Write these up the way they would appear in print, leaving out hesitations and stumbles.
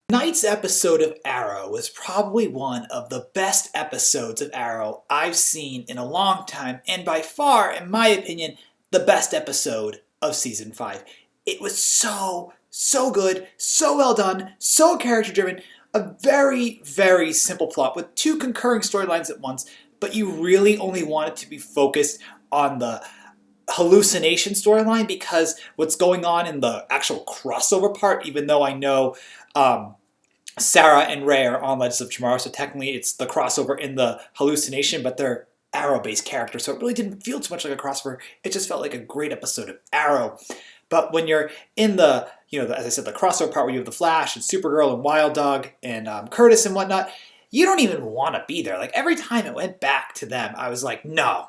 Tonight's episode of Arrow was probably one of the best episodes of Arrow I've seen in a long time, and by far, in my opinion, the best episode of season 5. It was so good, so well done, so character driven, a very, very simple plot with two concurring storylines at once, but you really only want it to be focused on the hallucination storyline because what's going on in the actual crossover part, even though I know Sarah and Ray are on Legends of Tomorrow, so technically it's the crossover in the hallucination, but they're Arrow-based characters, so it really didn't feel too much like a crossover. It just felt like a great episode of Arrow. But when you're in the, as I said, the crossover part where you have the Flash and Supergirl and Wild Dog and Curtis and whatnot, you don't even want to be there. Like every time it went back to them, I was like, no.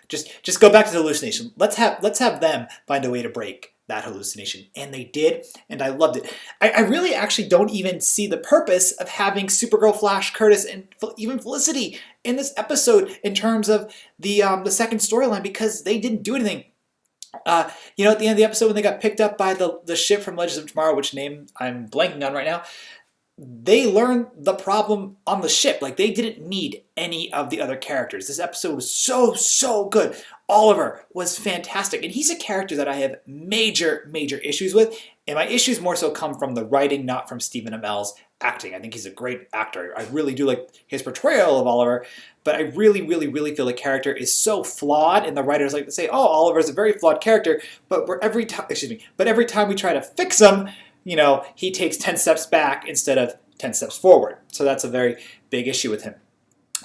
Just go back to the hallucination. Let's have them find a way to break that hallucination. And they did, and I loved it. I really actually don't even see the purpose of having Supergirl, Flash, Curtis, and even Felicity in this episode in terms of the second storyline because they didn't do anything. At the end of the episode when they got picked up by the ship from Legends of Tomorrow, which name I'm blanking on right now, they learned the problem on the ship. Like, they didn't need any of the other characters. This episode was so good. Oliver was fantastic, and he's a character that I have major issues with, and my issues more so come from the writing, not from Stephen Amell's acting. I think he's a great actor. I really do like his portrayal of Oliver, but I really feel the character is so flawed, and the writers like to say, oh, Oliver's a very flawed character, but every time we try to fix him, he takes 10 steps back instead of 10 steps forward. So that's a very big issue with him.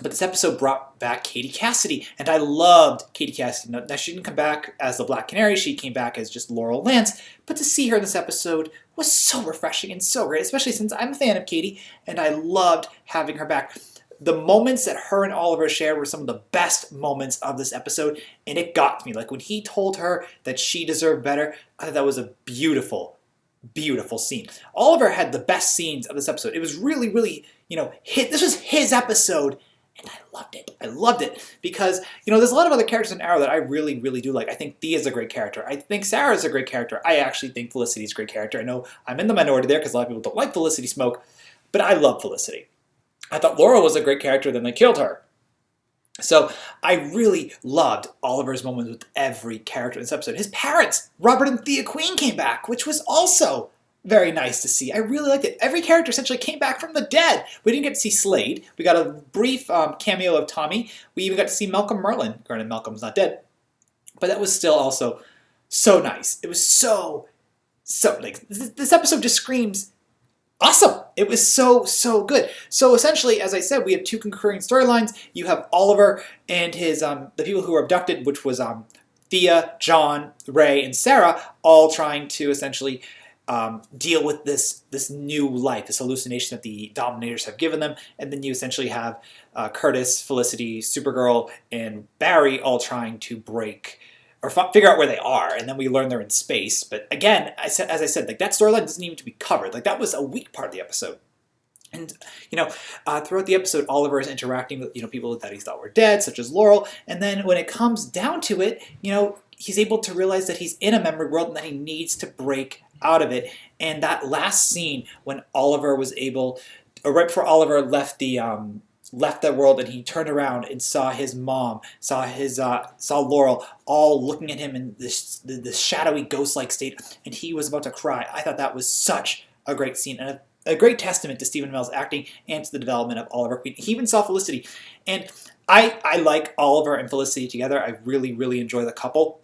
But this episode brought back Katie Cassidy, and I loved Katie Cassidy. Now, she didn't come back as the Black Canary, she came back as just Laurel Lance, but to see her in this episode was so refreshing and so great, especially since I'm a fan of Katie, and I loved having her back. The moments that her and Oliver shared were some of the best moments of this episode, and it got to me. Like when he told her that she deserved better, I thought that was a beautiful scene. Oliver had the best scenes of this episode. It was really, this was his episode, and I loved it because, there's a lot of other characters in Arrow that I really do like. I think Thea's a great character. I think Sarah's a great character. I actually think Felicity's a great character. I know I'm in the minority there because a lot of people don't like Felicity Smoke, but I love Felicity. I thought Laurel was a great character, then they killed her. So I really loved Oliver's moments with every character in this episode. His parents, Robert and Thea Queen, came back, which was also very nice to see. I really liked it. Every character essentially came back from the dead. We didn't get to see Slade. We got a brief cameo of Tommy. We even got to see Malcolm Merlyn. Granted, Malcolm's not dead. But that was still also so nice. It was so like, this episode just screams awesome. It was so good. So essentially, as I said, we have two concurring storylines. You have Oliver and his the people who were abducted, which was Thea, John, Ray, and Sarah, all trying to essentially deal with this new life, this hallucination that the Dominators have given them. And then you essentially have Curtis, Felicity, Supergirl, and Barry all trying to break or figure out where they are, and then we learn they're in space. But again, as I said, like that storyline doesn't even need to be covered. Like that was a weak part of the episode. And throughout the episode, Oliver is interacting with people that he thought were dead, such as Laurel. And then when it comes down to it, he's able to realize that he's in a memory world and that he needs to break out of it. And that last scene when Oliver was able, or right before Oliver left that world, and he turned around and saw his mom, saw Laurel, all looking at him in this shadowy, ghost-like state, and he was about to cry. I thought that was such a great scene, and a great testament to Stephen Amell's acting and to the development of Oliver Queen. He even saw Felicity, and I like Oliver and Felicity together. I really enjoy the couple.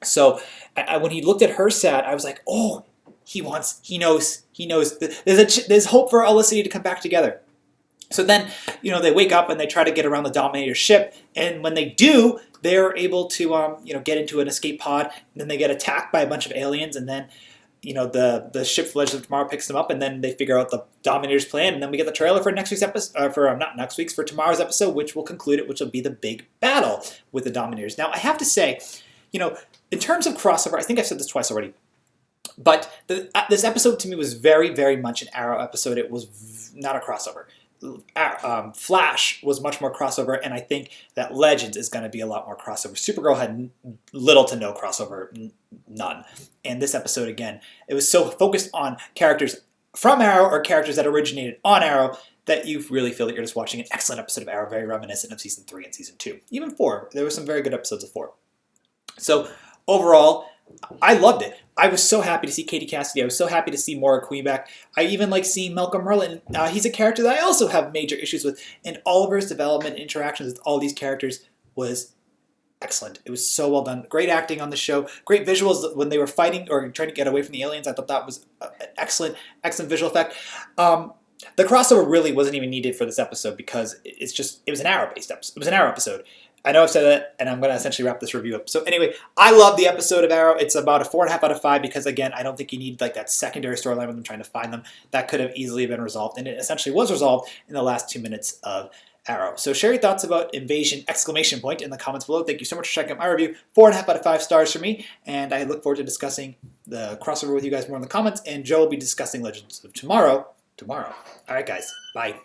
So when he looked at her sad, I was like, oh, he knows. There's hope for Felicity to come back together. So then, they wake up and they try to get around the Dominator ship, and when they do, they're able to, get into an escape pod, and then they get attacked by a bunch of aliens, and then, the ship for Legends of Tomorrow picks them up, and then they figure out the Dominator's plan, and then we get the trailer for next week's episode, for tomorrow's episode, which will conclude it, which will be the big battle with the Dominators. Now, I have to say, in terms of crossover, I think I've said this twice already, but this episode to me was very much an Arrow episode. It was not a crossover. Flash was much more crossover, and I think that Legends is going to be a lot more crossover. Supergirl had little to no crossover, none. And this episode, again, it was so focused on characters from Arrow or characters that originated on Arrow that you really feel that you're just watching an excellent episode of Arrow, very reminiscent of season 3 and season 2. Even 4. There were some very good episodes of 4. So overall, I loved it. I was so happy to see Katie Cassidy. I was so happy to see Maura Queen back. I even like seeing Malcolm Merlyn. He's a character that I also have major issues with. And Oliver's development and interactions with all these characters was excellent. It was so well done. Great acting on the show. Great visuals when they were fighting or trying to get away from the aliens. I thought that was an excellent visual effect. The crossover really wasn't even needed for this episode because it was an Arrow-based episode. It was an Arrow episode. I know I've said that, and I'm going to essentially wrap this review up. So anyway, I love the episode of Arrow. It's about a 4.5 out of 5 because, again, I don't think you need like that secondary storyline with them trying to find them. That could have easily been resolved, and it essentially was resolved in the last 2 minutes of Arrow. So share your thoughts about Invasion! In the comments below. Thank you so much for checking out my review. 4.5 out of 5 stars for me, and I look forward to discussing the crossover with you guys more in the comments, and Joe will be discussing Legends of Tomorrow. All right, guys. Bye.